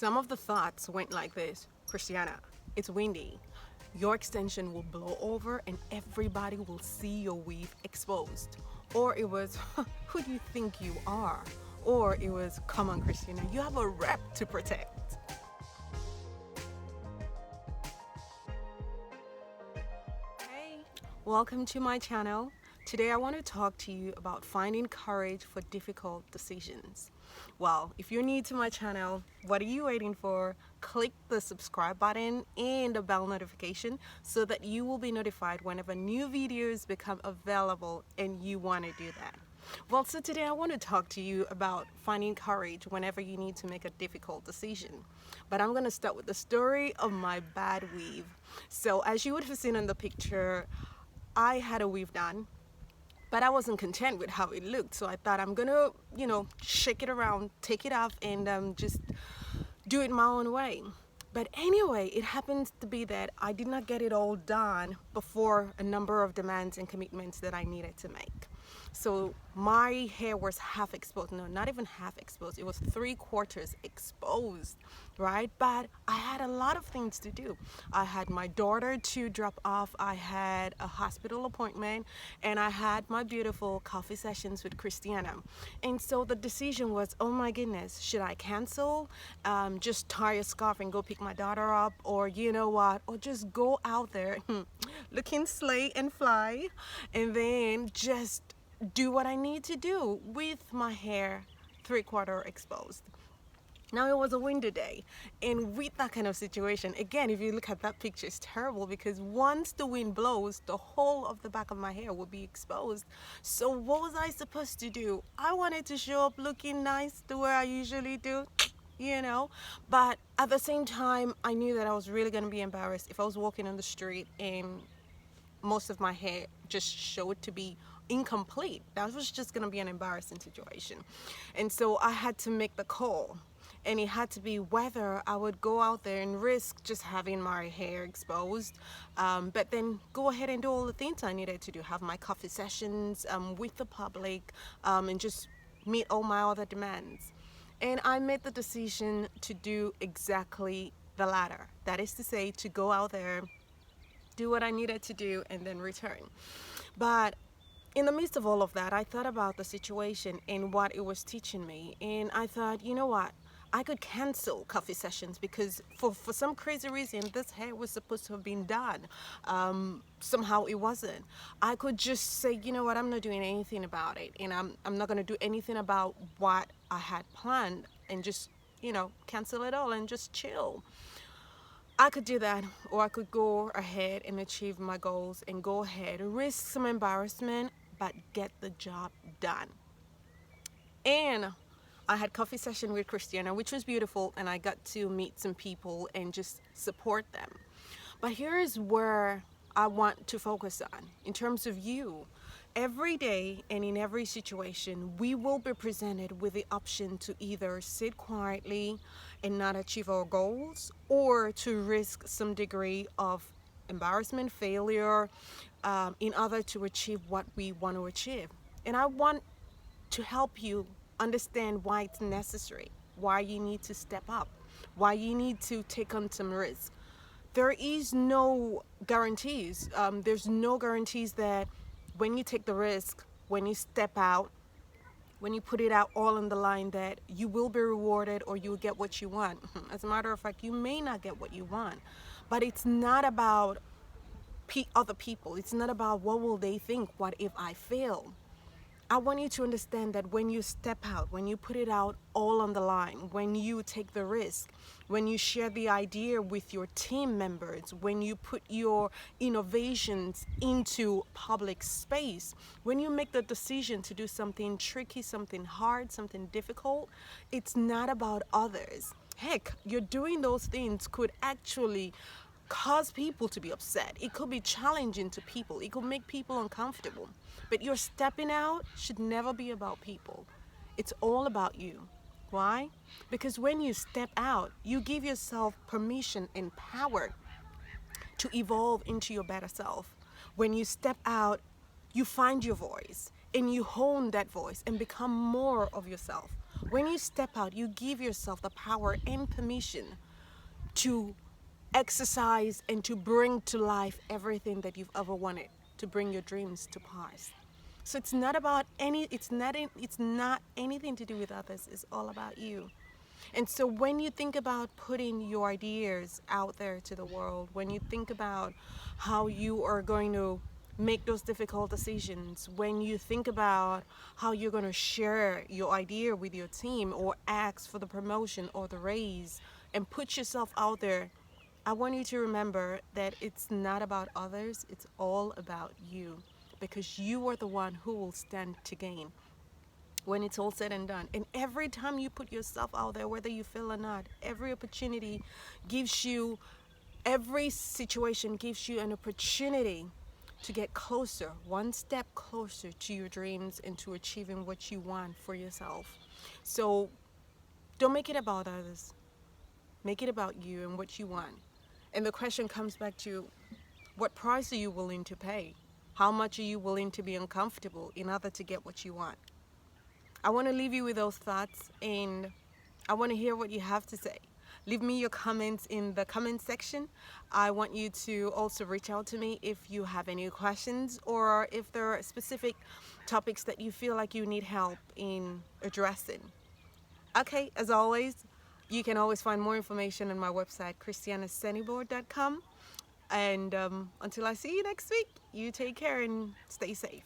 Some of the thoughts went like this: Christiana, it's windy. Your extension will blow over and everybody will see your weave exposed. Or it was, who do you think you are? Or it was, come on, Christiana, you have a rep to protect. Hey, welcome to my channel. Today I want to talk to you about finding courage for difficult decisions. Well, if you're new to my channel, what are you waiting for? Click the subscribe button and the bell notification so that you will be notified whenever new videos become available and you want to do that. Well, so today I want to talk to you about finding courage whenever you need to make a difficult decision. But I'm going to start with the story of my bad weave. So as you would have seen in the picture, I had a weave done, but I wasn't content with how it looked. So I thought I'm gonna, shake it around, take it off, and just do it my own way. But anyway, it happens to be that I did not get it all done before a number of demands and commitments that I needed to make. So my hair was half exposed. No, not even half exposed. It was 3/4 exposed, right? But I had a lot of things to do. I had my daughter to drop off. I had a hospital appointment, and I had my beautiful coffee sessions with Christiana. And so the decision was, oh my goodness, should I cancel? Just tie a scarf and go pick my daughter up, or you know what? Or just go out there looking slay and fly, and then just do what I need to do with my hair 3/4 exposed. Now it was a windy day, and with that kind of situation, again, if you look at that picture, it's terrible because once the wind blows, the whole of the back of my hair will be exposed. So what was I supposed to do? I wanted to show up looking nice the way I usually do, but at the same time, I knew that I was really going to be embarrassed if I was walking on the street and most of my hair just showed to be incomplete. That was just going to be an embarrassing situation. And so I had to make the call, and it had to be whether I would go out there and risk just having my hair exposed, but then go ahead and do all the things I needed to do, have my coffee sessions with the public, and just meet all my other demands. And I made the decision to do exactly the latter. That is to say, to go out there, do what I needed to do, and then return. But in the midst of all of that, I thought about the situation and what it was teaching me. And I thought, you know what? I could cancel coffee sessions because for some crazy reason, this hair was supposed to have been done. Somehow it wasn't. I could just say, you know what? I'm not doing anything about it. And I'm not going to do anything about what I had planned and just, cancel it all and just chill. I could do that, or I could go ahead and achieve my goals and go ahead, risk some embarrassment, but get the job done. And I had coffee session with Christiana, which was beautiful, and I got to meet some people and just support them. But here is where I want to focus on in terms of you. Every day and in every situation, we will be presented with the option to either sit quietly and not achieve our goals, or to risk some degree of embarrassment, failure, in order to achieve what we want to achieve. And I want to help you understand why it's necessary, why you need to step up, why you need to take on some risk. There is no guarantees. There's no guarantees that when you take the risk, when you step out, when you put it out all on the line, that you will be rewarded or you'll get what you want. As a matter of fact, you may not get what you want. But it's not about other people. It's not about what will they think, what if I fail. I want you to understand that when you step out, when you put it out all on the line, when you take the risk, when you share the idea with your team members, when you put your innovations into public space, when you make the decision to do something tricky, something hard, something difficult, it's not about others. Heck, you're doing those things could actually cause people to be upset. It could be challenging to people. It could make people uncomfortable. But your stepping out should never be about people. It's all about you. Why? Because when you step out, you give yourself permission and power to evolve into your better self. When you step out, you find your voice and you hone that voice and become more of yourself. When you step out, you give yourself the power and permission to exercise and to bring to life everything that you've ever wanted, to bring your dreams to pass. So it's not about it's not anything to do with others. It's all about you. And so when you think about putting your ideas out there to the world, when you think about how you are going to make those difficult decisions, when you think about how you're going to share your idea with your team or ask for the promotion or the raise and put yourself out there, I want you to remember that it's not about others, it's all about you, because you are the one who will stand to gain when it's all said and done. And every time you put yourself out there, whether you feel or not, every opportunity gives you, every situation gives you an opportunity to get closer, one step closer to your dreams and to achieving what you want for yourself. So don't make it about others. Make it about you and what you want. And the question comes back to, what price are you willing to pay? How much are you willing to be uncomfortable in order to get what you want? I want to leave you with those thoughts, and I want to hear what you have to say. Leave me your comments in the comment section. I want you to also reach out to me if you have any questions or if there are specific topics that you feel like you need help in addressing. Okay, as always, you can always find more information on my website, christianasenibor.com. And until I see you next week, you take care and stay safe.